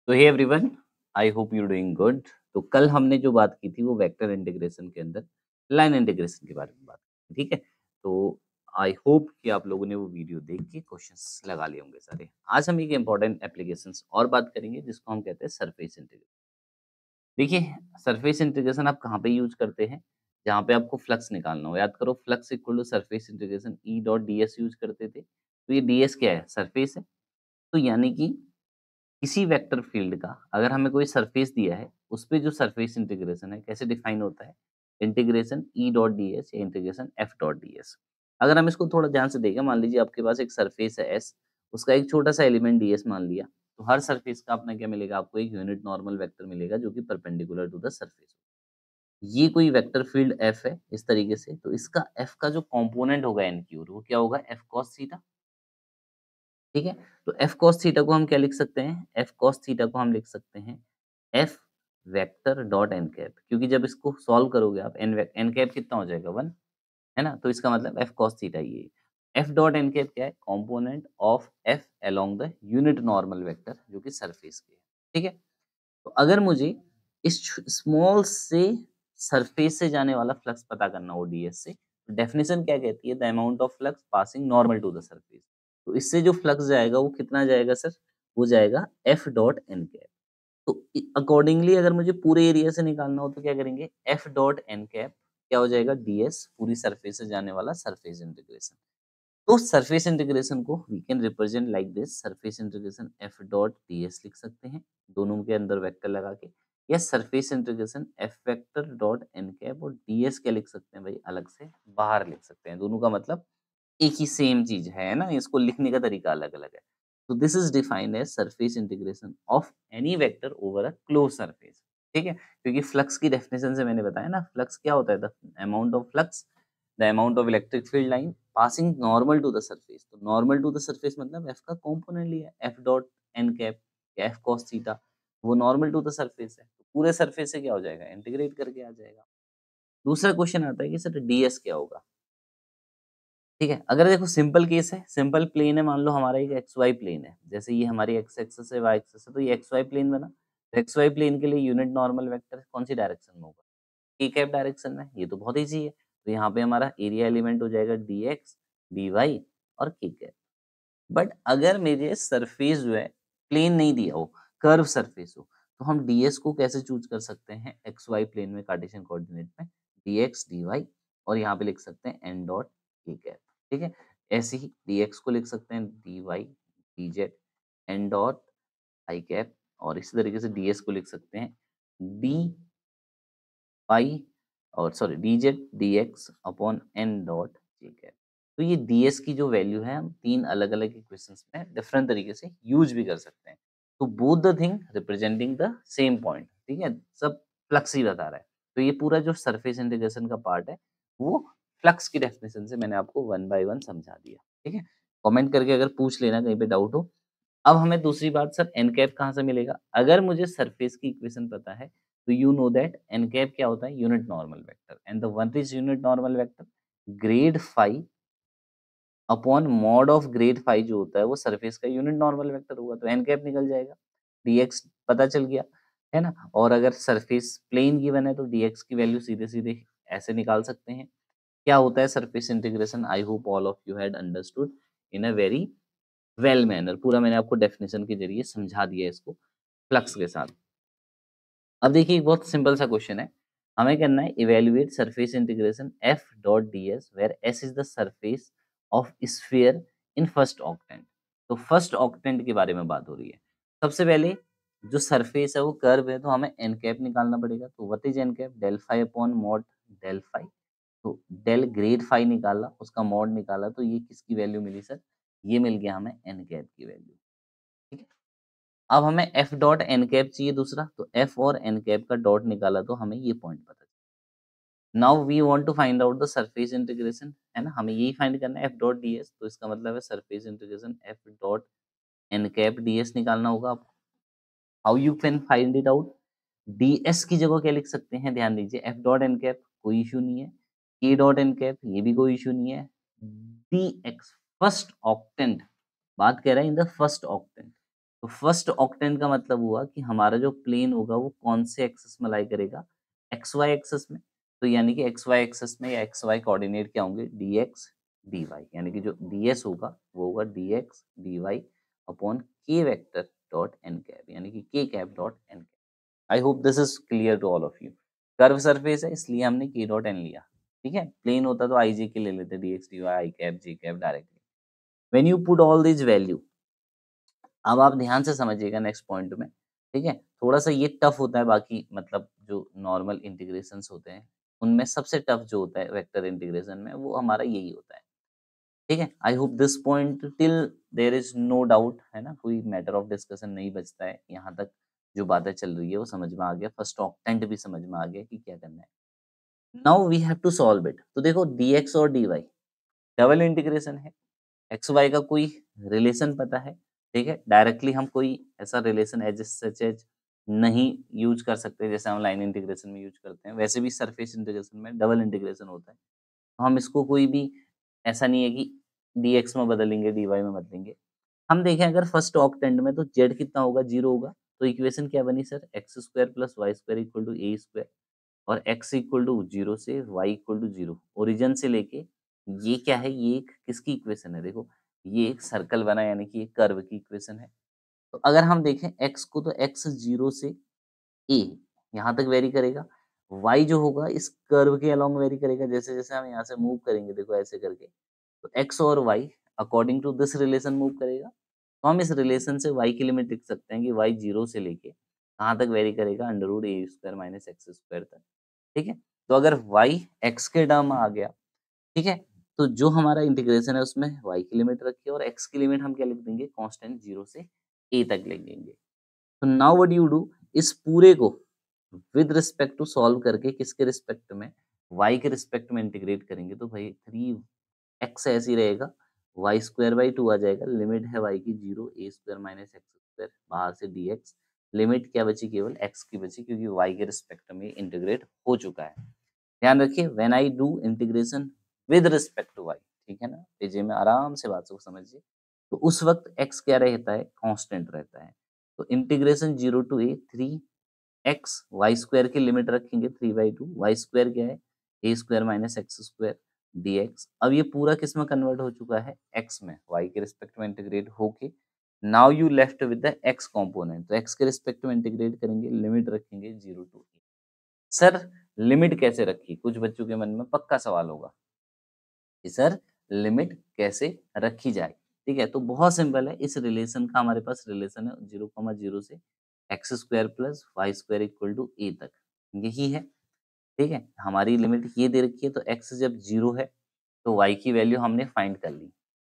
तो hey everyone, I hope you doing good. तो कल हमने जो बात की थी वो वेक्टर इंटीग्रेशन के अंदर लाइन इंटीग्रेशन के बारे में बात की, ठीक है। तो आई होप कि आप लोगों ने वो वीडियो देख के क्वेश्चंस लगा लिए होंगे सारे। आज हम एक इम्पॉर्टेंट एप्लीकेशंस और बात करेंगे जिसको हम कहते हैं सरफेस इंटीग्रेशन। देखिए, सरफेस इंटीग्रेशन आप कहाँ पे यूज करते हैं? जहाँ पे आपको फ्लक्स निकालना हो। याद करो, flux equal to surface integration E dot D S use करते थे। तो ये डी एस क्या है? सरफेस है। तो यानी कि किसी वेक्टर फील्ड का अगर हमें कोई सरफेस दिया है, उस पे जो सरफेस इंटीग्रेशन है कैसे डिफाइन होता है? इंटीग्रेशन ई डॉट डीएस या इंटीग्रेशन एफ डॉट डीएस। अगर हम इसको थोड़ा ध्यान से देखें, मान लीजिए आपके पास एक सरफेस है एस, उसका एक छोटा सा एलिमेंट डीएस मान लिया, तो हर सरफेस का अपना क्या मिलेगा? आपको एक यूनिट नॉर्मल वेक्टर मिलेगा जो कि परपेंडिकुलर टू द सरफेस। ये कोई वेक्टर फील्ड एफ है इस तरीके से, तो इसका एफ का जो कंपोनेंट होगा एन क्यूब, वो क्या होगा? F cos theta. ठीक है? तो एफ कॉस थीटा को हम क्या लिख सकते हैं? एफ कॉस थीटा को हम लिख सकते हैं F vector dot N cap, क्योंकि जब इसको सॉल्व करोगे आप एन कैप कितना हो जाएगा? 1, है ना? तो इसका मतलब एफ कॉस थीटा ये। एफ डॉट एन कैप क्या है? Component of F along the unit normal vector जो कि सरफेस के है। ठीक है? तो अगर मुझे इस स्मॉल से सरफेस से जाने वाला फ्लक्स पता करना हो डीएस से, तो डेफिनेशन क्या कहती है? The amount of flux passing normal to the surface. तो इससे जो फ्लक्स जाएगा वो कितना जाएगा सर? वो जाएगा एफ डॉट एन कैप। तो अकॉर्डिंगली अगर मुझे पूरे एरिया से निकालना हो तो क्या करेंगे? एफ डॉट एन कैप क्या हो जाएगा? डीएस, पूरी सरफेस से जाने वाला सरफेस इंटीग्रेशन। तो सरफेस इंटीग्रेशन को we can represent like this, surface integration F dot DS लिख सकते हैं दोनों के अंदर वेक्टर लगा के, या surface integration F vector dot N cap, और डीएस क्या लिख सकते हैं भाई? अलग से बाहर लिख सकते हैं। दोनों का मतलब एक ही सेम चीज है ना, इसको लिखने का तरीका अलग अलग है। तो this is defined as surface integration of any vector over a close surface. ठीक है? क्योंकि फ्लक्स की डेफिनेशन से मैंने बताया ना, फ्लक्स क्या होता है? The amount of flux, the amount of electric field line passing normal to the surface. तो नॉर्मल टू द सरफेस मतलब एफ का कॉम्पोनेंट लिया, एफ डॉट एन कैप या एफ कॉस थीटा, वो नॉर्मल टू द सरफेस है। तो पूरे surface से क्या हो जाएगा? इंटीग्रेट करके आ जाएगा। दूसरा क्वेश्चन आता है कि सर डीएस क्या होगा? ठीक है? अगर देखो सिंपल केस है, सिंपल प्लेन है, मान लो हमारा एक एक्स वाई प्लेन है। जैसे ये हमारी एक्स एक्सिस है, वाई एक्सिस है, तो ये एक्स वाई प्लेन बना। तो एक्स वाई प्लेन के लिए यूनिट नॉर्मल वेक्टर कौन-सी डायरेक्शन में होगा? टी कैप डायरेक्शन में। ये तो बहुत ईज़ी है। तो यहाँ पे हमारा एरिया एलिमेंट हो जाएगा डीएक्स, डीवाई और के कैप। बट अगर मेरे सरफेस जो है प्लेन नहीं दिया हो, कर्व सरफेस हो, तो हम डीएस को कैसे चूज़ कर सकते हैं? एक्स वाई प्लेन में कार्टेशियन कोऑर्डिनेट में डीएक्स, डीवाई, और यहाँ पे लिख सकते हैं एन डॉट के कैप। ठीक है? ऐसे ही डीएक्स को लिख सकते हैं DY, DZ, N dot I cap, और इसी तरीके से डीएस को लिख सकते हैं डी पाई, और sorry dz dx upon n dot J cap. तो ये ds की जो वैल्यू है हम 3 अलग-अलग इक्वेशंस में डिफरेंट तरीके से यूज़ भी कर सकते हैं। तो both the thing representing the same point, ठीक है? सब फ्लक्स ही बता रहा है। तो ये पूरा जो सरफेस इंटीग्रेशन का पार्ट है, वो फ्लक्स की डेफिनिशन से मैंने आपको वन बाय वन समझा दिया, ठीक है? कमेंट करके अगर पूछ लेना कहीं पे डाउट हो। अब हमें दूसरी बात, सर एन कैप कहाँ से मिलेगा? अगर मुझे सरफेस की इक्वेशन पता है, तो you know that N cap क्या होता है? Unit normal vector, and the what is unit normal vector? Grad phi upon mod of grad phi जो होता है वो सरफेस का यूनिट नॉर्मल वेक्टर होगा, तो एन कैप निकल जाएगा। डीएक्स पता चल गया, है ना? और अगर सरफेस प्लेन गिवन है तो डीएक्स की वैल्यू सीधे-सीधे ऐसे निकाल सकते हैं। क्या होता है surface integration? I hope all of you had understood in a very well manner. पूरा मैंने आपको डेफिनेशन के ज़रिए समझा दिया है इसको फ्लक्स के साथ। अब देखिए एक बहुत सिंपल सा क्वेश्चन है। हमें करना है evaluate surface integration F dot DS where S is the surface of sphere in first octant. तो फर्स्ट ऑक्टेंट के बारे में बात हो रही है। सबसे पहले जो सरफेस है वो कर्व है, तो हमें एन कैप निकालना पड़ेगा। तो what is N cap? Del phi upon mod del phi. तो डेल ग्रेड फाई निकाला, उसका मॉड निकाला, तो ये किसकी वैल्यू मिली सर? ये मिल गया हमें एन कैप की वैल्यू। ठीक है? अब हमें एफ डॉट एन कैप चाहिए दूसरा, तो एफ और एन कैप का डॉट निकाला तो हमें ये पॉइंट पता चला। Now we want to find out the surface integration, है ना? हमें यही फाइंड करना है एफ डॉट डीएस, तो इसका मतलब है surface integration F dot N cap DS निकालना होगा आपको। How you can find it out? DS की जगह क्या लिख सकते हैं? ध्यान दीजिए, एफ डॉट एन कैप कोई इश्यू नहीं है, के डॉट एन कैप ये भी कोई इश्यू नहीं है, डी एक्स फर्स्ट ऑक्टेंट बात कर रहे हैं इन द फर्स्ट ऑक्टेंट। तो फर्स्ट ऑक्टेंट का मतलब हुआ कि हमारा जो प्लेन होगा वो कौन से एक्सिस में लाई करेगा, एक्स वाई एक्सिस में। तो यानी कि एक्स वाई एक्सिस में या एक्स वाई कोऑर्डिनेट क्या होंगे, डी एक्स डी वाई, यानी कि जो डी एस होगा वो होगा D x D Y upon K vector dot N cap, यानी कि K cap dot N cap. I hope this is clear to all of you. Curve surface है इसलिए हमने के डॉट एन लिया, ठीक है। प्लेन होता तो आई जे के ले लेते, D x D Y I cap J cap directly. When you put all this value, अब आप ध्यान से समझिएगा नेक्स्ट पॉइंट में, ठीक है। थोड़ा-सा ये टफ होता है, बाकी मतलब जो नॉर्मल इंटीग्रेशंस होते हैं, उनमें सबसे टफ जो होता है वेक्टर इंटीग्रेशन में, वो हमारा यही होता है, ठीक है। I hope this point till there is no doubt, है ना? कोई मैटर ऑफ डिस्कशन नहीं बचता है, यहाँ तक जो बातें चल रही है वो समझ में आ गया, फर्स्ट ऑक्टेंट भी समझ में आ गया कि क्या करना है। Now we have to solve it. तो देखो dx और dy डबल इंटीग्रेशन है, एक्स वाई का कोई रिलेशन पता है, ठीक है। डायरेक्टली हम कोई ऐसा रिलेशन एज सच एज नहीं यूज कर सकते जैसे हम लाइन इंटीग्रेशन में यूज करते हैं, वैसे भी सरफेस इंटीग्रेशन में डबल इंटीग्रेशन होता है। तो हम इसको कोई भी ऐसा नहीं है कि dx में बदलेंगे dy में बदलेंगे। हम देखें अगर फर्स्ट ऑक्टेंट में तो z कितना होगा, 0 होगा। तो इक्वेशन क्या बनी sir, X square plus Y square equal to A square, और x इक्वल टू 0 से y इक्वल टू 0, ओरिजिन से लेके ये क्या है, ये एक किसकी इक्वेशन है, देखो ये एक सर्कल बना यानी कि एक कर्व की इक्वेशन है। तो अगर हम देखें x को, तो x 0 से a यहाँ तक वेरी करेगा, y जो होगा इस कर्व के अलोंग वेरी करेगा, जैसे जैसे हम यहाँ से मूव करेंगे देखो ऐसे करके, तो x और y according to this relation move करेगा। तो हम इस रिलेशन से y की लिमिट लिख सकते हैं कि y 0 से लेके कहाँ तक वेरी करेगा, अंडर रूट ए स्क्वायर माइनस एक्स स्क्वायर तक, ठीक है। तो अगर y x के टर्म में आ गया, ठीक है, तो जो हमारा इंटीग्रेशन है उसमें y की लिमिट रखी है और x की लिमिट हम क्या लिख देंगे, कांस्टेंट 0 से a तक लिख देंगे। तो नाउ व्हाट यू डू, इस पूरे को विद रिस्पेक्ट टू सॉल्व करके किसके रिस्पेक्ट में, y के रिस्पेक्ट में इंटीग्रेट करेंगे, तो भाई 3x ऐसे ही रहेगा, वाई स्क्वायर बाई 2 आ जाएगा, लिमिट है y की 0, ए स्क्वायर माइनस एक्स स्क्वायर, बाहर से dx, लिमिट क्या बची, केवल x की बची क्योंकि y के रिस्पेक्ट में इंटीग्रेट हो चुका है। ध्यान रखिए when I do integration with respect to y, ठीक है ना, पेजे में आराम से बात को समझिए। तो उस वक्त x क्या रहता है, कांस्टेंट रहता है। तो integration 0 to a 3x y square की लिमिट रखेंगे 3/2, वाई स्क्वायर क्या है, a square minus x square dx। अब ये पूरा किस में कन्वर्ट हो चुका है, x में, y के रिस्पेक्ट में इंटीग्रेट होके now you left with the x component. तो x के रिस्पेक्ट में इंटीग्रेट करेंगे, लिमिट रखेंगे 0 टू a। सर लिमिट कैसे रखी, कुछ बच्चों के मन में पक्का सवाल होगा कि सर लिमिट कैसे रखी जाए। ठीक है, तो बहुत सिंपल है, इस रिलेशन का हमारे पास रिलेशन है 0,0 से x square plus Y square equal to a तक, यही है। ठीक है, हमारी लिमिट ये दे रखी है, तो एक्स जब 0 है तो वाई की वैल्यू हमने फाइंड कर ली,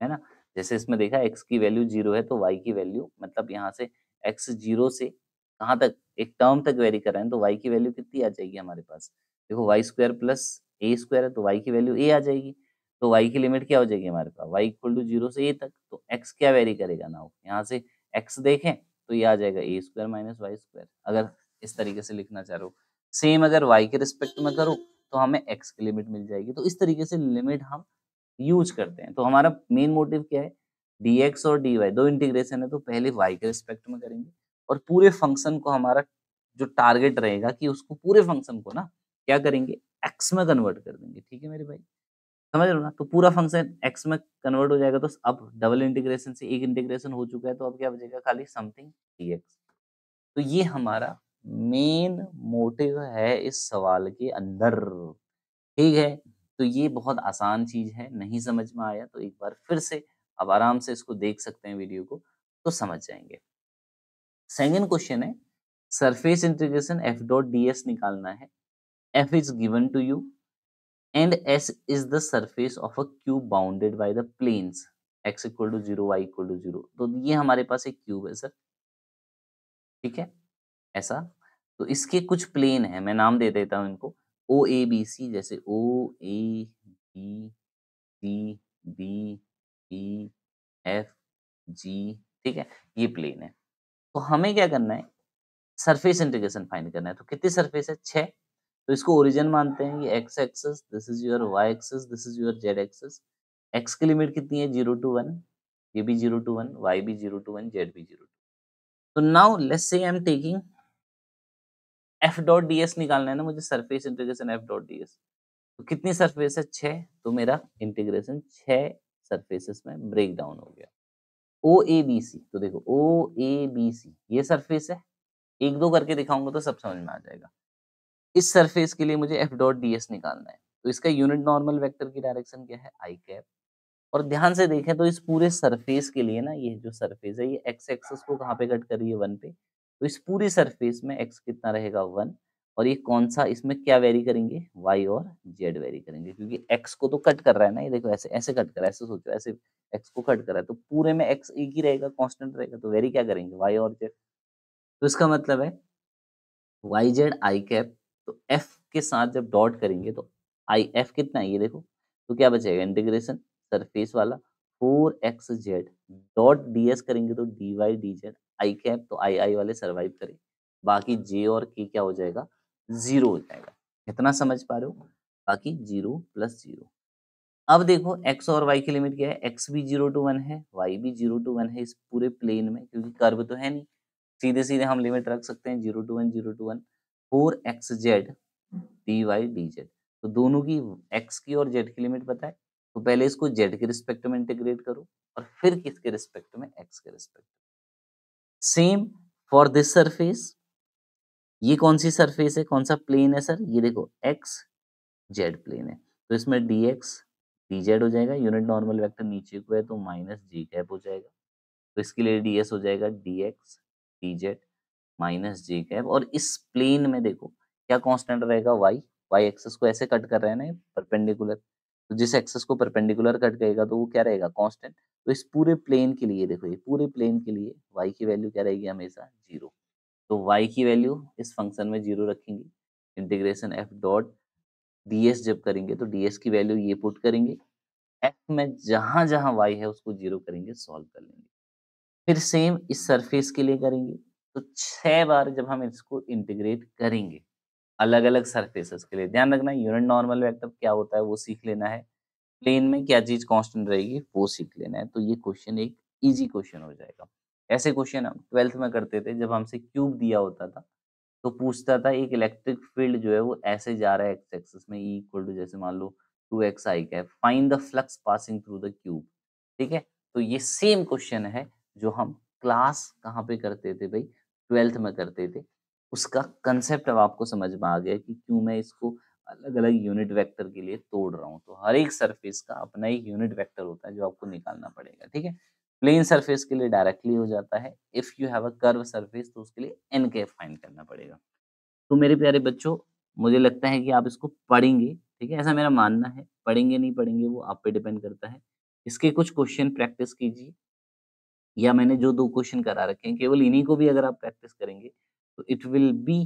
है ना। जैसे इसमें देखा एक्स की वैल्यू 0 है तो वाई की वैल्यू, मतलब यहाँ से एक्स 0 से कहाँ तक, एक टर्म तक वेरी कर रहे हैं, तो वाई की वैल्यू कितनी आ जाएगी हमारे पास, देखो वाई स्क्वायर प्लस ए स्क्वायर है तो वाई की वैल्यू ए आ जाएगी। तो वाई की लिमिट क्या हो जाएगी हमारे पास, वाई इक्वल टू 0 से ए तक, तो एक्स क्या वेरी करेगा ना, यहाँ से एक्स देखें तो ये आ जाएगा ए स्क्वायर माइनस वाई स्क्वायर, अगर इस तरीके से लिखना चाह रहे हो। सेम अगर वाई के रिस्पेक्ट में करो तो हमें एक्स की लिमिट मिल जाएगी। तो इस तरीके से लिमिट हम यूज करते हैं। तो हमारा मेन मोटिव क्या है, dx और dy दो इंटीग्रेशन है, तो पहले y के रिस्पेक्ट में करेंगे और पूरे फंक्शन को, हमारा जो टारगेट रहेगा कि उसको पूरे फंक्शन को ना क्या करेंगे, x में कन्वर्ट कर देंगे। ठीक है मेरे भाई, समझ रहे हो ना। तो पूरा फंक्शन x में कन्वर्ट हो जाएगा, तो अब डबल इंटीग्रेशन से एक इंटीग्रेशन हो चुका है, तो अब क्या बचेगा, खाली समथिंग dx। तो ये हमारा मेन मोटिव है इस सवाल के अंदर। ठीक है, तो ये बहुत आसान चीज़ है, नहीं समझ में आया तो एक बार फिर से अब आराम से इसको देख सकते हैं वीडियो को, तो समझ जाएँगे। सेकंड क्वेश्चन है, surface integration F dot DS निकालना है। F is given to you and S is the surface of a cube bounded by the planes X equal to 0, Y equal to 0। तो ये हमारे पास एक क्यूब है sir, ठीक है, ऐसा। तो इसके कुछ प्लेन हैं, मैं नाम दे देता हूँ इनको, ओ ए बी सी, जैसे O A B C D E F G, ठीक है, ये प्लेन है। तो हमें क्या करना है, सरफेस इंटीग्रेशन फाइंड करना है। तो कितनी सरफेस है, 6। तो इसको ओरिजिन मानते हैं, ये X axis, this is your Y axis, this is your Z axis. X की लिमिट कितनी है, 0 टू 1, ये भी 0 टू 1, वाई भी 0 टू 1, जेड भी 0 टू 1। तो now let's say I am taking F dot D S निकालना है ना मुझे, surface integration F dot D S. तो कितनी सरफेस है? 6। तो मेरा इंटीग्रेशन 6 सरफेसेस में ब्रेक डाउन हो गया। ओ ए बी सी, तो देखो ओ ए बी सी ये सरफेस है, एक दो करके दिखाऊंगा तो सब समझ में आ जाएगा। इस सरफेस के लिए मुझे एफ डॉट डी एस निकालना है, तो इसका यूनिट नॉर्मल वेक्टर की डायरेक्शन क्या है? आई कैप। और ध्यान से देखें तो इस पूरे सरफेस के लिए ना, ये जो सरफेस है ये एक्स एक्सिस को कहाँ पे कट कर रही है? 1 पे। तो इस पूरी सरफेस में एक्स कितना रहेगा? 1। और ये कौन सा, इसमें क्या वेरी करेंगे? वाई और जेड वेरी करेंगे, क्योंकि एक्स को तो कट कर रहा है ना, ये देखो ऐसे ऐसे कट कर रहा है, ऐसे सोचो, ऐसे एक्स को कट कर रहा है, तो पूरे में एक्स एक ही रहेगा, कांस्टेंट रहेगा, तो वेरी क्या करेंगे? वाई और जेड। तो इसका मतलब है वाई जेड आई कैप। तो एफ के साथ जब डॉट करेंगे तो आई एफ कितना है? ये देखो, तो क्या बचेगा? इंटीग्रेशन सरफेस वाला 4 X Z dot D S करेंगे तो D Y D Z I cap, तो आई आई वाले सर्वाइव करे, बाकी जे और के क्या हो जाएगा? जीरो हो जाएगा। इतना समझ पा रहे हो? बाकी जीरो प्लस जीरो। अब देखो एक्स और वाई की लिमिट क्या है? एक्स भी 0 to 1 है, वाई भी 0 to 1 है इस पूरे प्लेन में, क्योंकि कर्व तो है नहीं, सीधे सीधे हम लिमिट रख सकते हैं 0 to 1 0 to 1। 4 X Z D Y D Z, तो दोनों की एक्स की और जेड की लिमिट पता है, तो पहले इसको जेड के रिस्पेक्ट में इंटीग्रेट करो और फिर किसके रिस्पेक्ट में? एक्स के respect. Same for this surface. ये कौन सी सरफेस है? कौन सा प्लेन है सर? ये देखो एक्स जेड प्लेन है, तो इसमें डी एक्स डी जेड हो जाएगा, यूनिट नॉर्मल वेक्टर नीचे को है तो माइनस जी कैप हो जाएगा, तो इसके लिए डी एस हो जाएगा d x d z minus j cap. और इस प्लेन में देखो क्या कांस्टेंट रहेगा? वाई। वाई एक्सिस को ऐसे कट कर रहे हैं ना परपेंडिकुलर, तो जिस एक्सिस को परपेंडिकुलर कट करेगा तो वो क्या रहेगा? कांस्टेंट। तो इस पूरे प्लेन के लिए देखो, ये पूरे प्लेन के लिए वाई की वैल्यू क्या रहेगी? हमेशा जीरो। तो वाई की वैल्यू इस फंक्शन में जीरो रखेंगे, integration F dot D S जब करेंगे तो डी एस की वैल्यू ये पुट करेंगे, एफ में जहां जहां वाई है उसको जीरो करेंगे, सॉल्व कर लेंगे। फिर सेम इस सरफेस के लिए करेंगे, तो 6 बार जब हम इसको इंटीग्रेट करेंगे अलग-अलग सरफेसेस के लिए, ध्यान रखना यूनिट नॉर्मल वेक्टर क्या होता है वो सीख लेना है, प्लेन में क्या चीज़ कांस्टेंट रहेगी वो सीख लेना है, तो ये क्वेश्चन एक ईज़ी क्वेश्चन हो जाएगा। ऐसे क्वेश्चन हम 12th में करते थे जब हमसे क्यूब दिया होता था, तो पूछता था एक इलेक्ट्रिक फील्ड जो है वो ऐसे जा रहा है एक्स एक्सिस में, ई इक्वल टू जैसे मान लो 2x I cap, find the flux passing through the cube. ठीक है? तो ये सेम क्वेश्चन है जो हम क्लास कहाँ पे करते थे भाई? 12th में करते थे। उसका कंसेप्ट अब आपको समझ में आ गया कि क्यों मैं इसको अलग-अलग यूनिट वेक्टर के लिए तोड़ रहा हूँ। तो हर एक सरफेस का अपना एक यूनिट वेक्टर होता है जो आपको निकालना पड़ेगा, ठीक है? प्लेन सरफेस के लिए डायरेक्टली हो जाता है। If you have a curve surface तो उसके लिए एनकेफ फाइंड करना पड़ेगा। तो मेरे प्यारे बच्चों, मुझे लगता है कि आप इसको पढ़ेंगे, ठीक है? ऐसा मेरा मानना है। पढ़ेंगे नहीं पढ़ेंगे वो आप पे डिपेंड करता है। इसके कुछ क्वेश्चन प्रैक्टिस कीजिए, या मैंने जो 2 क्वेश्चन करा रखे हैं केवल इन्हीं को भी अगर आप प्रैक्टिस करेंगे तो it will be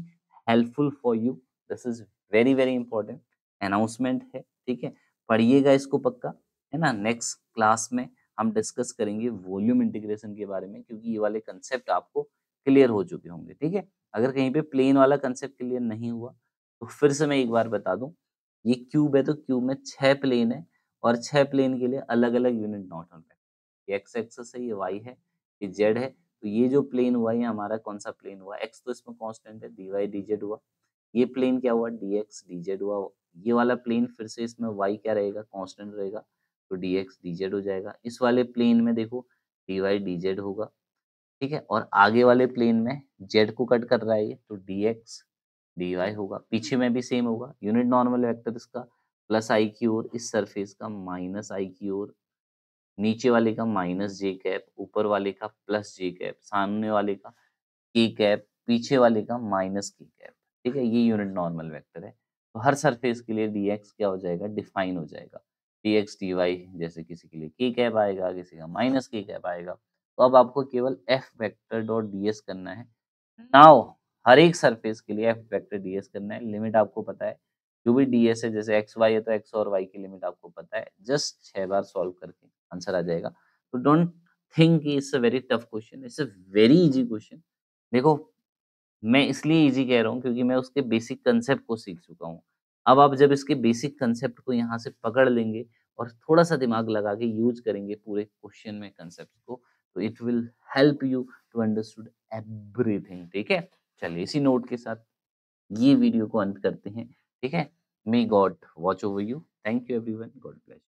helpful for you. This is very very important announcement है, ठीक है? पढ़िएगा इसको पक्का, है ना? नेक्स्ट क्लास में हम डिस्कस करेंगे वॉल्यूम इंटीग्रेशन के बारे में, क्योंकि ये वाले कंसेप्ट आपको क्लियर हो चुके होंगे, ठीक है? अगर कहीं पे प्लेन वाला कंसेप्ट क्लियर नहीं हुआ तो फिर से मैं एक बार बता दूं, ये क्यूब है तो क्यूब में 6 प्लेन है और 6 प्लेन के लिए अलग अलग यूनिट नॉट ऑन, ये एक्स एक्सिस है, ये वाई है, ये जेड है। तो ये जो प्लेन हुआ ये हमारा कौन-सा प्लेन हुआ? एक्स तो इसमें कांस्टेंट है, डी वाई डी जेड हुआ। ये प्लेन क्या हुआ? डी एक्स डी जेड हुआ। ये वाला प्लेन फिर से इसमें वाई क्या रहेगा? कांस्टेंट रहेगा, तो डी एक्स डी जेड हो जाएगा। इस वाले प्लेन में देखो डी वाई डी जेड होगा, ठीक है? और आगे वाले प्लेन में जेड को कट कर रहा है ये, तो डी एक्स डी वाई होगा। पीछे में भी सेम होगा, यूनिट नॉर्मल वेक्टर इसका प्लस आई की ओर, इस सरफेस का माइनस आई की ओर, नीचे वाले का माइनस जे कैप, ऊपर वाले का प्लस जे कैप, सामने वाले का के कैप, पीछे वाले का माइनस के कैप, ठीक है? ये यूनिट नॉर्मल वेक्टर है। तो हर सरफेस के लिए dx क्या हो जाएगा? डिफाइन हो जाएगा। dx dy जैसे किसी के लिए के कैप आएगा, किसी का माइनस के कैप आएगा। तो अब आपको केवल f वेक्टर डॉट ds करना है। नाउ हर एक सरफेस के लिए f वेक्टर ds करना है। लिमिट आपको पता है। जो भी ds है जैसे x y है तो x और y की लिमिट आपको पता है। जस्ट 6 बार सॉल्व करके आंसर आ जाएगा। तो डोंट थिंक कि it's a very tough question, it's a very easy question. देखो, मैं इसलिए ईज़ी कह रहा हूँ क्योंकि मैं उसके बेसिक कांसेप्ट को सीख चुका हूँ। अब आप जब इसके बेसिक कांसेप्ट को यहाँ से पकड़ लेंगे और थोड़ा-सा दिमाग लगा के यूज़ करेंगे पूरे क्वेश्चन में कांसेप्ट को, तो it will help you to understood everything, ठीक है? चलिए इसी नोट के साथ ये वीडियो को अंत करते हैं, ठीक है? May God watch over you. Thank you everyone, God bless.